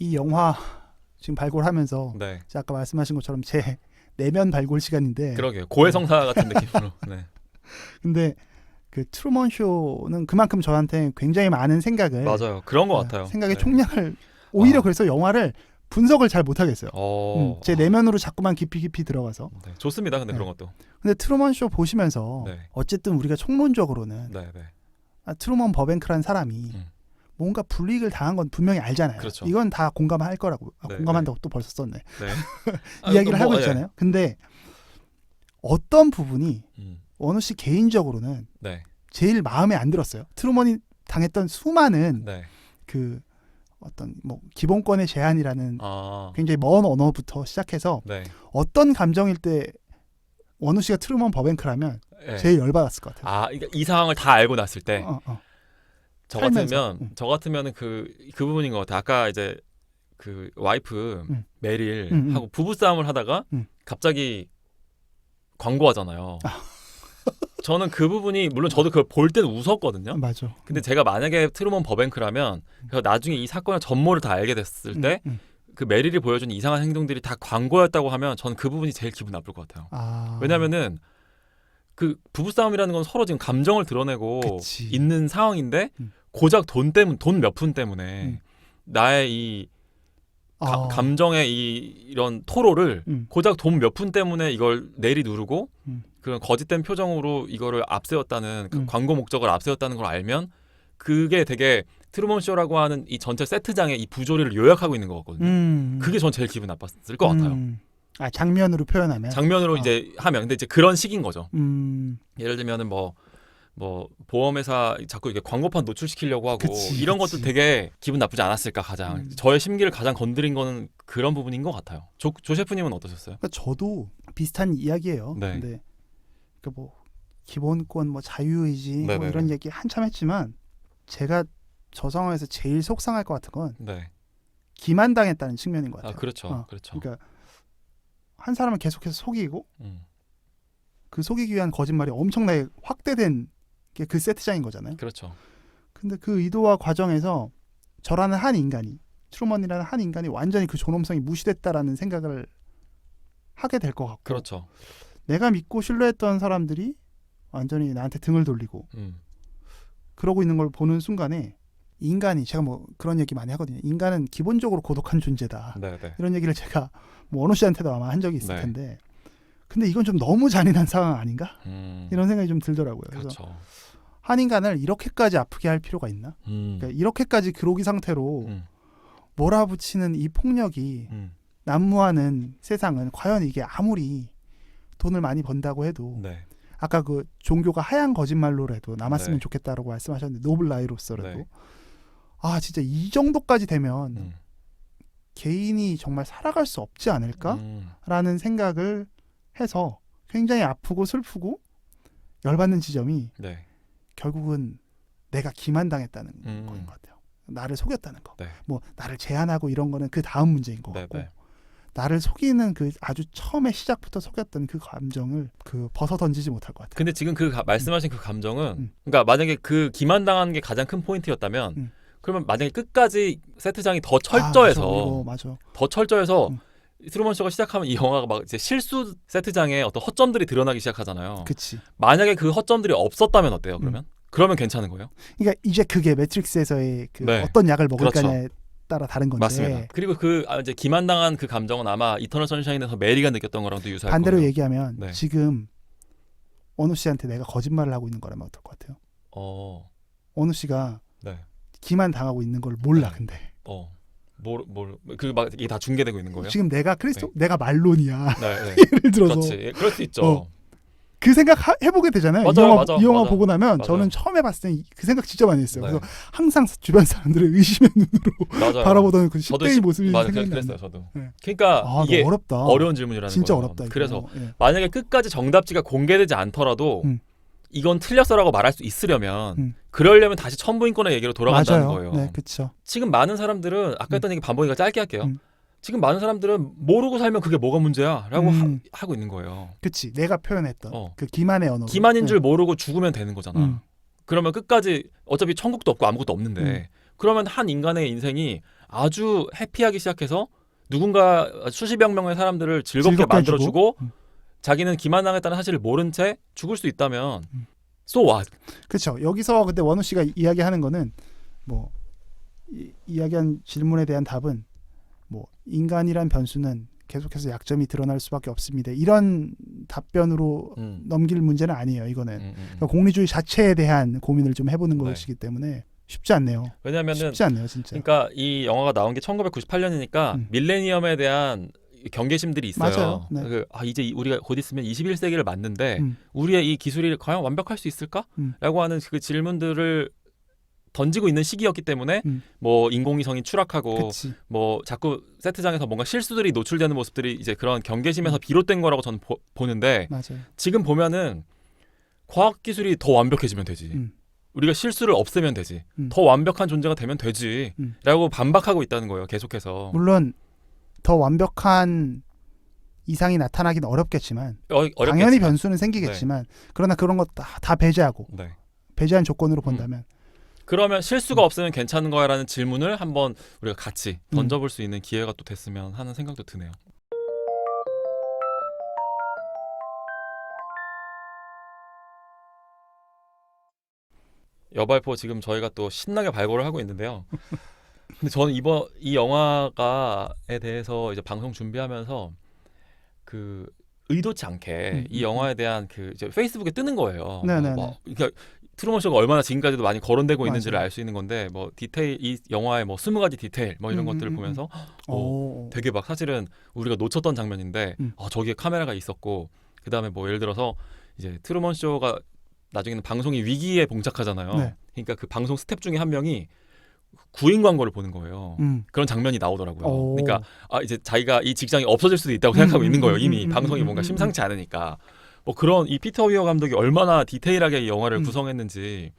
이 영화 지금 발굴하면서 네. 제가 아까 말씀하신 것처럼 제 내면 발굴 시간인데 그러게요. 고해성사 같은 느낌으로. 네. 근데 그 트루먼 쇼는 그만큼 저한테 굉장히 많은 생각을 맞아요. 그런 것 같아요. 생각의 네. 총량을 오히려 아. 그래서 영화를 분석을 잘 못하겠어요. 제 내면으로 자꾸만 깊이 들어가서. 네. 좋습니다. 근데 네. 그런 것도. 근데 트루먼 쇼 보시면서 네. 어쨌든 우리가 총론적으로는 네, 네. 트루먼 버뱅크라는 사람이 뭔가 불이익을 당한 건 분명히 알잖아요. 그렇죠. 이건 다 공감할 거라고. 네, 공감한다고 또 벌써 썼네. 네. 이야기를 하고 있잖아요. 근데 어떤 부분이 원우 씨 개인적으로는 네. 제일 마음에 안 들었어요. 트루먼이 당했던 수많은 네. 그 어떤 뭐 기본권의 제한이라는 아. 굉장히 먼 언어부터 시작해서 네. 어떤 감정일 때 원우 씨가 트루먼 버뱅크라면 네. 제일 열받았을 것 같아요. 아, 그러니까 이 상황을 다 알고 났을 때 저 살면서. 같으면은 그 부분인 것 같아요. 아까 이제 그 와이프 메릴 하고 부부 싸움을 하다가 갑자기 광고하잖아요. 저는 그 부분이 물론 저도 그걸 볼 때는 웃었거든요. 맞아. 근데 제가 만약에 트루먼 버뱅크라면 그래서 나중에 이 사건의 전모를 다 알게 됐을 때 그 메릴이 보여준 이상한 행동들이 다 광고였다고 하면 저는 그 부분이 제일 기분 나쁠 것 같아요. 왜냐면은 그 부부싸움이라는 건 서로 지금 감정을 드러내고 그치. 있는 상황인데 고작 돈 몇 푼 때문에 나의 이 감정의 이런 토로를 고작 돈 몇 푼 때문에 이걸 내리 누르고 그런 거짓된 표정으로 이거를 앞세웠다는 그 광고 목적을 앞세웠다는 걸 알면 그게 되게 트루먼 쇼라고 하는 이 전체 세트장의 이 부조리를 요약하고 있는 거거든요. 그게 전 제일 기분 나빴을 것 같아요. 장면으로 표현하면. 장면으로 이제 하면 근데 이제 그런 식인 거죠. 예를 들면은 뭐 보험회사 자꾸 이렇게 광고판 노출시키려고 하고 이런 것도 되게 기분 나쁘지 않았을까 가장. 저의 심기를 가장 건드린 거는 그런 부분인 것 같아요. 조 셰프님은 어떠셨어요? 그러니까 저도 비슷한 이야기예요. 네. 근데 그 뭐 기본권, 뭐 자유의지 뭐 이런 얘기 한참 했지만 제가 저 상황에서 제일 속상할 것 같은 건 기만당했다는 측면인 것 같아요. 그렇죠. 그렇죠. 그러니까 한 사람을 계속해서 속이고 그 속이기 위한 거짓말이 엄청나게 확대된 게 그 세트장인 거잖아요. 그렇죠. 근데 그 의도와 과정에서 저라는 한 인간이 트루먼이라는 한 인간이 완전히 그 존엄성이 무시됐다라는 생각을 하게 될 것 같고 그렇죠. 내가 믿고 신뢰했던 사람들이 완전히 나한테 등을 돌리고 그러고 있는 걸 보는 순간에 인간이 제가 뭐 그런 얘기 많이 하거든요. 인간은 기본적으로 고독한 존재다. 네네. 이런 얘기를 제가 뭐 원호 씨한테도 아마 한 적이 있을 텐데 근데 이건 좀 너무 잔인한 상황 아닌가? 이런 생각이 좀 들더라고요. 그래서 그렇죠. 한 인간을 이렇게까지 아프게 할 필요가 있나? 그러니까 이렇게까지 그로기 상태로 몰아붙이는 이 폭력이 난무하는 세상은 과연 이게 아무리 돈을 많이 번다고 해도 아까 그 종교가 하얀 거짓말로라도 남았으면 좋겠다라고 말씀하셨는데 노블 라이로서라도 아 진짜 이 정도까지 되면 개인이 정말 살아갈 수 없지 않을까라는 생각을 해서 굉장히 아프고 슬프고 열받는 지점이 결국은 내가 기만당했다는 거인 것 같아요. 나를 속였다는 거. 뭐 나를 제한하고 이런 거는 그 다음 문제인 것 같고 나를 속이는 그 아주 처음에 시작부터 속였던 그 감정을 그 벗어 던지지 못할 것 같아요. 근데 지금 그 말씀하신 그 감정은 그러니까 만약에 그 기만당한 게 가장 큰 포인트였다면 그러면 만약에 끝까지 세트장이 더 철저해서 더 철저해서 트루먼 쇼가 시작하면 이 영화가 막 이제 실수 세트장에 어떤 허점들이 드러나기 시작하잖아요. 그치. 만약에 그 허점들이 없었다면 어때요? 그러면 괜찮은 거예요? 그러니까 이제 그게 매트릭스에서의 그 어떤 약을 먹을까냐에 따라 다른 건데. 맞습니다. 그리고 그 이제 기만당한 그 감정은 아마 이터널 선샤인에서 메리가 느꼈던 거랑도 유사할 반대로 거예요. 얘기하면 지금 원우 씨한테 내가 거짓말을 하고 있는 거라면 어떨 것 같아요? 원우 씨가 기만 당하고 있는 걸 몰라 근데. 그 막 이게 다 중계되고 있는 거예요? 지금 내가 내가 말론이야. 예를 들어서. 그렇지. 그럴 수 있죠. 그 생각 해보게 되잖아요. 이 영화 보고 나면 맞아. 저는 처음에 봤을 때 그 생각 진짜 많이 했어요. 네. 그래서 항상 주변 사람들을 의심의 눈으로 바라보던 그 10대의 모습이 생각나요. 그랬어요, 저도. 그러니까 이게 어렵다. 어려운 질문이라는 진짜 거예요. 어렵다. 이거. 그래서 만약에 끝까지 정답지가 공개되지 않더라도 이건 틀렸어라고 말할 수 있으려면 그러려면 다시 천부인권의 얘기로 돌아간다는 거예요. 네, 그렇죠. 지금 많은 사람들은 아까 했던 얘기 반복이니까 짧게 할게요. 지금 많은 사람들은 모르고 살면 그게 뭐가 문제야라고 하고 있는 거예요. 그치. 내가 표현했던 그 기만의 언어. 기만인 줄 모르고 죽으면 되는 거잖아. 그러면 끝까지 어차피 천국도 없고 아무것도 없는데 그러면 한 인간의 인생이 아주 해피하기 시작해서 누군가 수십여 명의 사람들을 즐겁게 만들어주고 자기는 기만당했다는 사실을 모른 채 죽을 수 있다면 so what? 그렇죠. 여기서 근데 원우 씨가 이야기하는 거는 뭐 이야기한 질문에 대한 답은 뭐 인간이란 변수는 계속해서 약점이 드러날 수밖에 없습니다. 이런 답변으로 넘길 문제는 아니에요. 이거는 그러니까 공리주의 자체에 대한 고민을 좀 해보는 것이기 때문에 쉽지 않네요. 왜냐하면은 쉽지 않네요, 진짜. 그러니까 이 영화가 나온 게 1998년이니까 밀레니엄에 대한 경계심들이 있어요. 맞아요. 네. 이제 우리가 곧 있으면 21세기를 맞는데 우리의 이 기술이 과연 완벽할 수 있을까? 라고 하는 그 질문들을 던지고 있는 시기였기 때문에 뭐 인공위성이 추락하고 그치. 뭐 자꾸 세트장에서 뭔가 실수들이 노출되는 모습들이 이제 그런 경계심에서 비롯된 거라고 저는 보는데 맞아요. 지금 보면은 과학기술이 더 완벽해지면 되지. 우리가 실수를 없애면 되지. 더 완벽한 존재가 되면 되지. 라고 반박하고 있다는 거예요. 계속해서. 물론 더 완벽한 이상이 나타나긴 어렵겠지만 어렵겠지만. 당연히 변수는 생기겠지만 그러나 그런 거 다 배제하고 배제한 조건으로 본다면 그러면 실수가 없으면 괜찮은 거야라는 질문을 한번 우리가 같이 던져볼 수 있는 기회가 또 됐으면 하는 생각도 드네요. 여발포 지금 저희가 또 신나게 발굴을 하고 있는데요. 근데 저는 이 영화에 대해서 이제 방송 준비하면서 그 의도치 않게 이 영화에 대한 그 이제 페이스북에 뜨는 거예요. 그러니까 트루먼 쇼가 얼마나 지금까지도 많이 거론되고 있는지를 알 수 있는 건데 뭐 디테일 이 영화의 뭐 20가지 디테일 뭐 이런 것들을 보면서 되게 막 사실은 우리가 놓쳤던 장면인데 저기에 카메라가 있었고 그다음에 뭐 예를 들어서 이제 트루먼 쇼가 나중에는 방송이 위기에 봉착하잖아요. 네. 그러니까 그 방송 스텝 중에 한 명이 구인 광고를 보는 거예요. 그런 장면이 나오더라고요. 그러니까 이제 자기가 이 직장이 없어질 수도 있다고 생각하고 있는 거예요. 이미 방송이 뭔가 심상치 않으니까. 뭐 그런 이 피터 위어 감독이 얼마나 디테일하게 이 영화를 구성했는지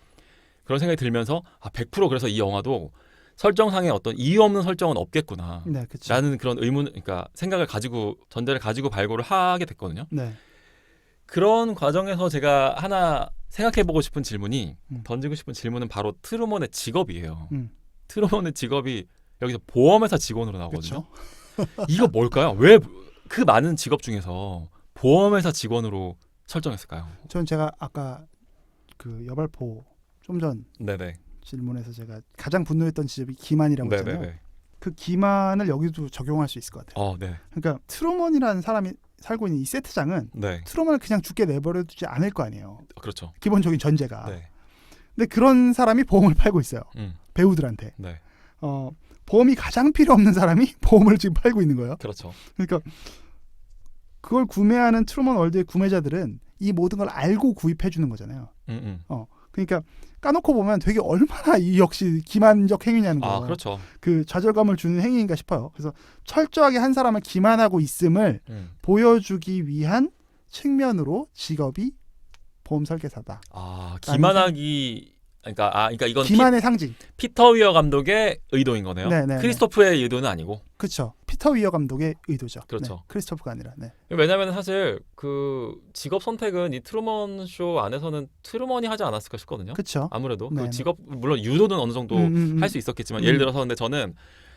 그런 생각이 들면서 100% 그래서 이 영화도 설정상의 어떤 이유 없는 설정은 없겠구나. 네, 라는 그런 그러니까 생각을 가지고 전제를 가지고 발굴을 하게 됐거든요. 네. 그런 과정에서 제가 하나 생각해보고 싶은 질문이 던지고 싶은 질문은 바로 트루먼의 직업이에요. 트루먼의 직업이 여기서 보험회사 직원으로 나오거든요. 이거 뭘까요? 왜 그 많은 직업 중에서 보험회사 직원으로 설정했을까요? 저는 제가 아까 그 여발포 좀 전 질문에서 제가 가장 분노했던 지점이 기만이라고 했잖아요. 그 기만을 여기도 적용할 수 있을 것 같아요. 그러니까 트루먼이라는 사람이 살고 있는 이 세트장은 트루먼을 그냥 죽게 내버려두지 않을 거 아니에요. 그렇죠. 기본적인 전제가. 근데 그런 사람이 보험을 팔고 있어요. 배우들한테. 보험이 가장 필요 없는 사람이 보험을 지금 팔고 있는 거예요. 그렇죠. 그러니까 그걸 구매하는 트루먼 월드의 구매자들은 이 모든 걸 알고 구입해 주는 거잖아요. 그러니까 까놓고 보면 되게 얼마나 이 역시 기만적 행위냐는 거. 그렇죠. 그 좌절감을 주는 행위인가 싶어요. 그래서 철저하게 한 사람을 기만하고 있음을 보여주기 위한 측면으로 직업이 보험 설계사다. 기만하기 그러니까 이건 기만의 상징. 피터 위어 감독의 의도인 거네요. 크리스토프의 의도는 아니고. 그렇죠. 피터 위어 감독의 의도죠. 그렇죠. 크리스토프가 아니라. 왜냐하면 사실 그 직업 선택은 이 트루먼 쇼 안에서는 트루먼이 하지 않았을까 싶거든요. 그렇죠. 아무래도 그 직업 물론 유도는 어느 정도 할 수 있었겠지만 예를 들어서 근데 저는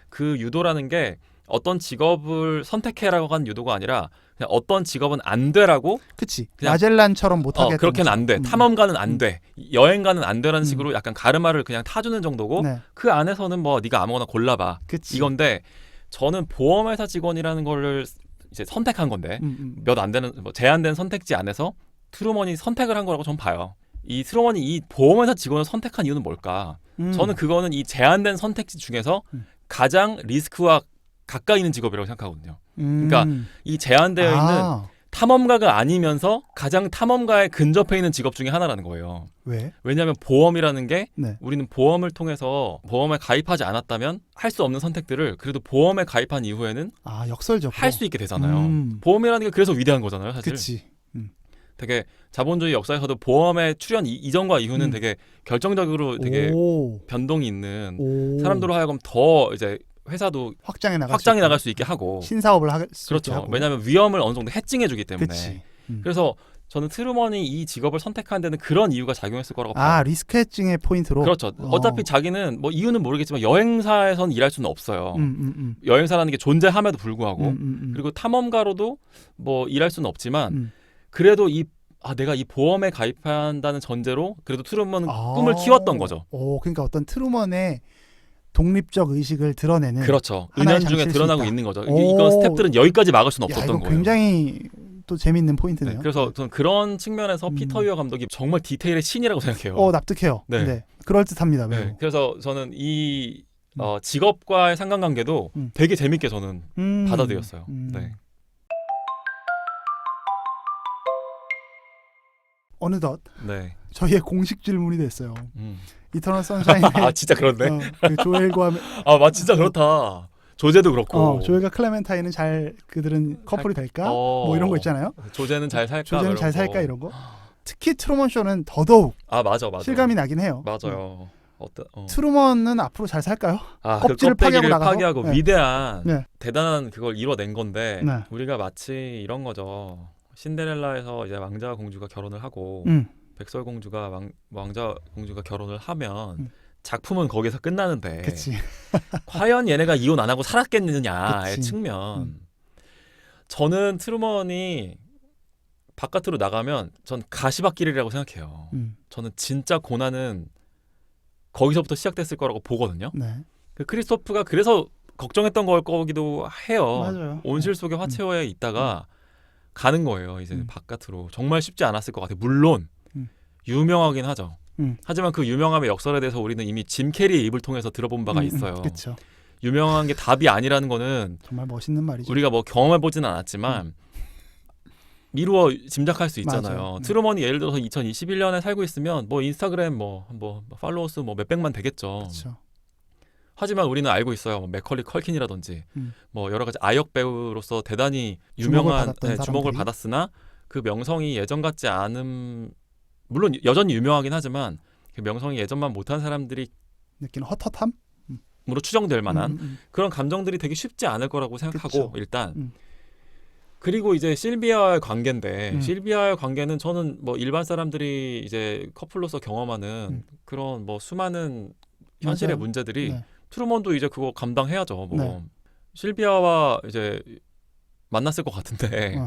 그 유도라는 게 어떤 직업을 선택해라고 한 유도가 아니라 그냥 어떤 직업은 안 되라고. 그치. 마젤란처럼 못하게. 그렇게는 안 돼. 탐험가는 안 돼. 여행가는 안 되라는 식으로 약간 가르마를 그냥 타주는 정도고 그 안에서는 뭐 네가 아무거나 골라봐. 그치. 이건데 저는 보험회사 직원이라는 거를 이제 선택한 건데 몇 안 되는 뭐 제한된 선택지 안에서 트루먼이 선택을 한 거라고 저는 봐요. 이 트루먼이 이 보험회사 직원을 선택한 이유는 뭘까? 저는 그거는 이 제한된 선택지 중에서 가장 리스크와 가까이 있는 직업이라고 생각하거든요. 그러니까 이 제한되어 있는 탐험가가 아니면서 가장 탐험가에 근접해 있는 직업 중에 하나라는 거예요. 왜? 왜냐하면 보험이라는 게 우리는 보험을 통해서 보험에 가입하지 않았다면 할 수 없는 선택들을 그래도 보험에 가입한 이후에는 역설적으로 할 수 있게 되잖아요. 보험이라는 게 그래서 위대한 거잖아요, 사실. 그치. 되게 자본주의 역사에서도 보험의 출현 이전과 이후는 되게 결정적으로 되게 변동이 있는 사람들로 하여금 더 이제 회사도 확장해 나갈 수 있게 하고 신사업을 할 수 있게 그렇죠. 하고. 왜냐하면 위험을 어느 정도 해칭해주기 때문에. 그래서 저는 트루먼이 이 직업을 선택한 데는 그런 이유가 작용했을 거라고 봐요. 리스크 헤징의 포인트로. 그렇죠. 어차피 자기는 뭐 이유는 모르겠지만 여행사에선 일할 수는 없어요. 여행사라는 게 존재함에도 불구하고 그리고 탐험가로도 뭐 일할 수는 없지만 그래도 내가 이 보험에 가입한다는 전제로 그래도 트루먼은 꿈을 키웠던 거죠. 그러니까 어떤 트루먼의 독립적 의식을 드러내는. 그렇죠. 은연중에 드러나고 있는 거죠. 이건 스태프들은 여기까지 막을 수는 없었던 거예요. 굉장히 또 재밌는 포인트네요. 네, 그래서 저는 그런 측면에서 피터 웨어 감독이 정말 디테일의 신이라고 생각해요. 납득해요. 네. 네. 그럴듯합니다. 매우. 네, 그래서 저는 이 직업과의 상관관계도 되게 재밌게 저는 받아들였어요. 네. 어느덧 네. 저희의 공식 질문이 됐어요. 이터널 선샤인의 진짜 그렇네. 그 조엘과 진짜 그렇다. 조제도 그렇고. 조엘과 클레멘타인은 그들은 커플이 될까? 뭐 이런 거 있잖아요. 조제는 잘 살까? 조제는 잘 살까 이런 거. 특히 트루먼 쇼는 더더욱 맞아. 실감이 나긴 해요. 맞아요. 트루먼은 앞으로 잘 살까요? 껍질을 파괴하고 네. 위대한 네. 대단한 그걸 이뤄낸 건데 네. 우리가 마치 이런 거죠. 신데렐라에서 이제 왕자와 공주가 결혼을 하고 백설공주가 왕자와 공주가 결혼을 하면 작품은 거기서 끝나는데 그치. 과연 얘네가 이혼 안 하고 살았겠느냐의 그치. 측면. 저는 트루먼이 바깥으로 나가면 전 가시밭길이라고 생각해요. 저는 진짜 고난은 거기서부터 시작됐을 거라고 보거든요. 네. 크리스토프가 그래서 걱정했던 걸 거기도 해요. 맞아요. 온실 속의 화채호에 있다가 가는 거예요. 이제 바깥으로. 정말 쉽지 않았을 것 같아요. 물론 유명하긴 하죠. 하지만 그 유명함의 역설에 대해서 우리는 이미 짐 캐리의 입을 통해서 들어본 바가 있어요. 그렇죠. 유명한 게 답이 아니라는 거는 정말 멋있는 말이죠. 우리가 뭐 경험해보지는 않았지만 미루어 짐작할 수 있잖아요. 트루먼이 예를 들어서 2021년에 살고 있으면 뭐 인스타그램 뭐 팔로워 수 뭐 몇백만 되겠죠. 그렇죠. 하지만 우리는 알고 있어요. 뭐 맥컬리 컬킨이라든지 뭐 여러 가지 아역 배우로서 대단히 유명한 주목을 받았으나 그 명성이 예전 같지 않은, 물론 여전히 유명하긴 하지만 그 명성이 예전만 못한 사람들이 느끼는 헛헛함? 으로 추정될 만한 그런 감정들이 되게 쉽지 않을 거라고 생각하고. 그쵸. 일단 그리고 이제 실비아와의 관계인데 실비아와의 관계는 저는 뭐 일반 사람들이 이제 커플로서 경험하는 그런 뭐 수많은 현실의 맞아요. 문제들이 네. 트루먼도 이제 그거 감당해야죠. 뭐 네. 실비아와 이제 만났을 것 같은데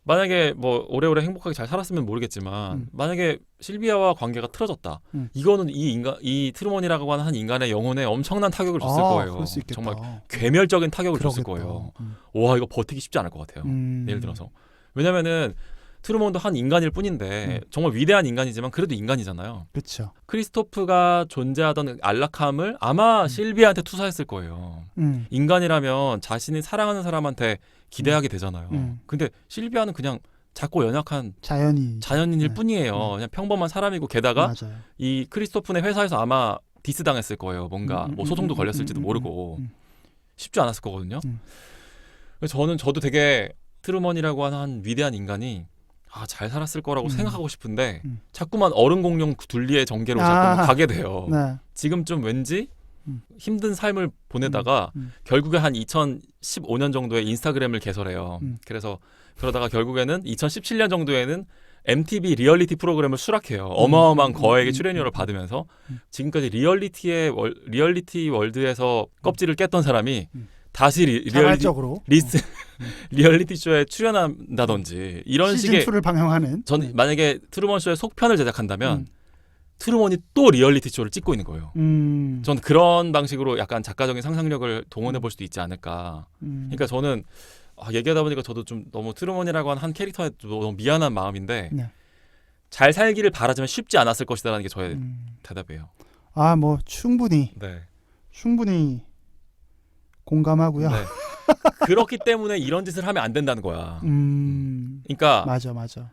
만약에 뭐 오래오래 행복하게 잘 살았으면 모르겠지만 만약에 실비아와 관계가 틀어졌다. 이거는 이 트루먼이라고 하는 한 인간의 영혼에 엄청난 타격을 줬을 거예요. 그럴 수 있겠다. 정말 괴멸적인 타격을 그러겠다. 줬을 거예요. 와, 이거 버티기 쉽지 않을 것 같아요. 예를 들어서. 왜냐면은 트루먼도 한 인간일 뿐인데 정말 위대한 인간이지만 그래도 인간이잖아요. 그렇죠. 크리스토프가 존재하던 안락함을 아마 실비아한테 투사했을 거예요. 인간이라면 자신이 사랑하는 사람한테 기대하게 되잖아요. 근데 실비아는 그냥 작고 연약한 자연인일 뿐이에요. 그냥 평범한 사람이고 게다가 맞아요. 이 크리스토프네 회사에서 아마 디스 당했을 거예요. 뭔가 뭐 소송도 걸렸을지도 모르고 쉽지 않았을 거거든요. 그래서 저도 되게 트루먼이라고 하는 한 위대한 인간이 잘 살았을 거라고 생각하고 싶은데 자꾸만 어른 공룡 둘리의 전개로 자꾸 가게 돼요. 네. 지금쯤 왠지 힘든 삶을 보내다가 결국에 한 2015년 정도에 인스타그램을 개설해요. 그래서 그러다가 결국에는 2017년 정도에는 MTV 리얼리티 프로그램을 수락해요. 어마어마한 거액의 출연료를 받으면서 지금까지 리얼리티 월드에서 껍질을 깼던 사람이 다시 리얼리티 쇼에 출연한다든지 이런 식의 시즌 2를 방영하는. 저는 만약에 트루먼 쇼의 속편을 제작한다면 트루먼이 또 리얼리티 쇼를 찍고 있는 거예요. 저는 그런 방식으로 약간 작가적인 상상력을 동원해 볼 수도 있지 않을까. 그러니까 저는 얘기하다 보니까 저도 좀 너무 트루먼이라고 하는 한 캐릭터에 너무 미안한 마음인데 잘 살기를 바라지만 쉽지 않았을 것이다라는 게 저의 대답이에요. 뭐 충분히 공감하고요. 네. 그렇기 때문에 이런 짓을 하면 안 된다는 거야. 그러니까 맞아.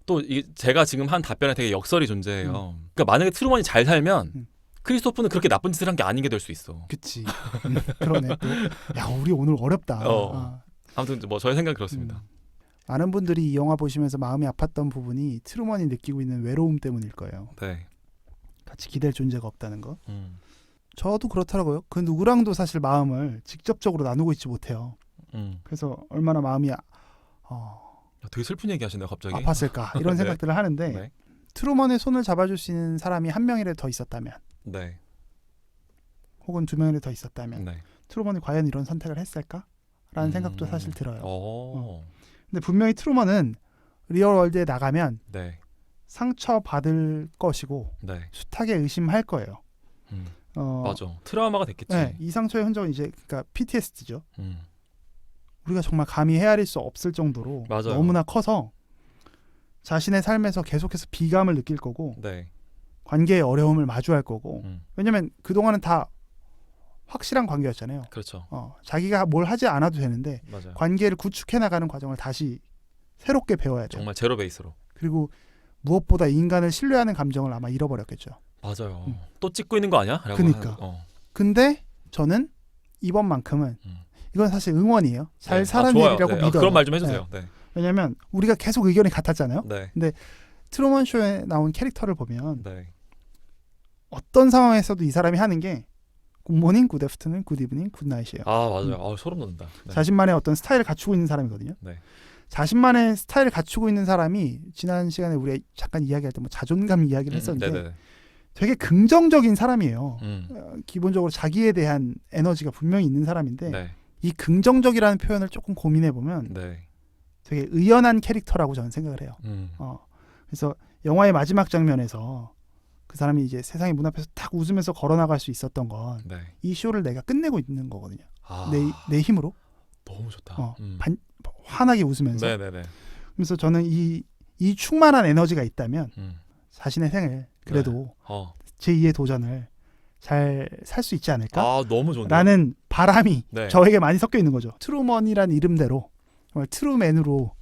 또 제가 지금 한 답변에 되게 역설이 존재해요. 그러니까 만약에 트루먼이 잘 살면 크리스토프는 그렇게 나쁜 짓을 한 게 아닌 게 될 수 있어. 그치. 그러네. 야, 우리 오늘 어렵다. 아무튼 뭐 저의 생각은 그렇습니다. 많은 분들이 이 영화 보시면서 마음이 아팠던 부분이 트루먼이 느끼고 있는 외로움 때문일 거예요. 네. 같이 기댈 존재가 없다는 거. 저도 그렇더라고요. 그 누구랑도 사실 마음을 직접적으로 나누고 있지 못해요. 그래서 얼마나 마음이 되게 슬픈 얘기 하시네요, 갑자기. 아팠을까 이런 네. 생각들을 하는데 네. 트루먼의 손을 잡아줄 수 있는 사람이 한 명이라도 더 있었다면 네. 혹은 두 명이라도 더 있었다면 네. 트루먼이 과연 이런 선택을 했을까라는 생각도 사실 들어요. 근데 분명히 트루먼은 리얼월드에 나가면 네. 상처받을 것이고 네. 숱하게 의심할 거예요. 맞아. 트라우마가 됐겠지. 네, 이 상처의 흔적은 이제 그러니까 PTSD죠. 우리가 정말 감히 헤아릴 수 없을 정도로 맞아요. 너무나 커서 자신의 삶에서 계속해서 비감을 느낄 거고 네. 관계의 어려움을 마주할 거고 왜냐면 그동안은 다 확실한 관계였잖아요. 그렇죠. 자기가 뭘 하지 않아도 되는데 맞아요. 관계를 구축해 나가는 과정을 다시 새롭게 배워야 돼요. 정말 제로 베이스로. 그리고 무엇보다 인간을 신뢰하는 감정을 아마 잃어버렸겠죠. 맞아요. 또 찍고 있는 거 아니야? 라고 그러니까. 근데 저는 이번만큼은 이건 사실 응원이에요. 잘 네. 살아내리라고 네. 믿어요. 그런 말 좀 해주세요. 네. 왜냐하면 우리가 계속 의견이 같았잖아요. 네. 근데 트루먼 쇼에 나온 캐릭터를 보면 네. 어떤 상황에서도 이 사람이 하는 게 굿모닝, 굿애프터눈, 굿이브닝, 굿나잇이에요. 아 맞아요. 소름 돋는다. 네. 자신만의 어떤 스타일을 갖추고 있는 사람이거든요. 네. 자신만의 스타일을 갖추고 있는 사람이 지난 시간에 우리 잠깐 이야기할 때 뭐 자존감 이야기를 했었는데 네네. 되게 긍정적인 사람이에요. 기본적으로 자기에 대한 에너지가 분명히 있는 사람인데 네. 이 긍정적이라는 표현을 조금 고민해 보면 네. 되게 의연한 캐릭터라고 저는 생각을 해요. 그래서 영화의 마지막 장면에서 그 사람이 이제 세상의 문 앞에서 딱 웃으면서 걸어나갈 수 있었던 건 이 네. 쇼를 내가 끝내고 있는 거거든요. 아, 내 힘으로 너무 좋다. 환하게 웃으면서. 네네네. 그래서 저는 이 충만한 에너지가 있다면 자신의 생을 그래도 네. 제2의 도전을 잘 살 수 있지 않을까? 아 너무 좋네요. 라는 바람이 네. 저에게 많이 섞여 있는 거죠. 트루먼이란 이름대로 정말 트루맨으로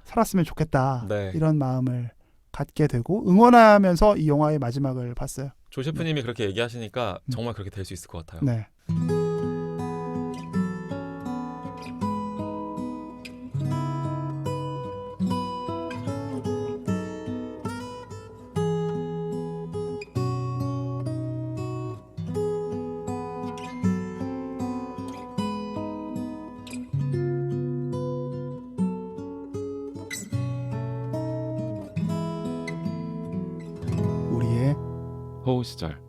살았으면 좋겠다. 네. 이런 마음을 갖게 되고 응원하면서 이 영화의 마지막을 봤어요. 조 셰프님이 그렇게 얘기하시니까 정말 그렇게 될 수 있을 것 같아요. 네. 우리의 호우 시절.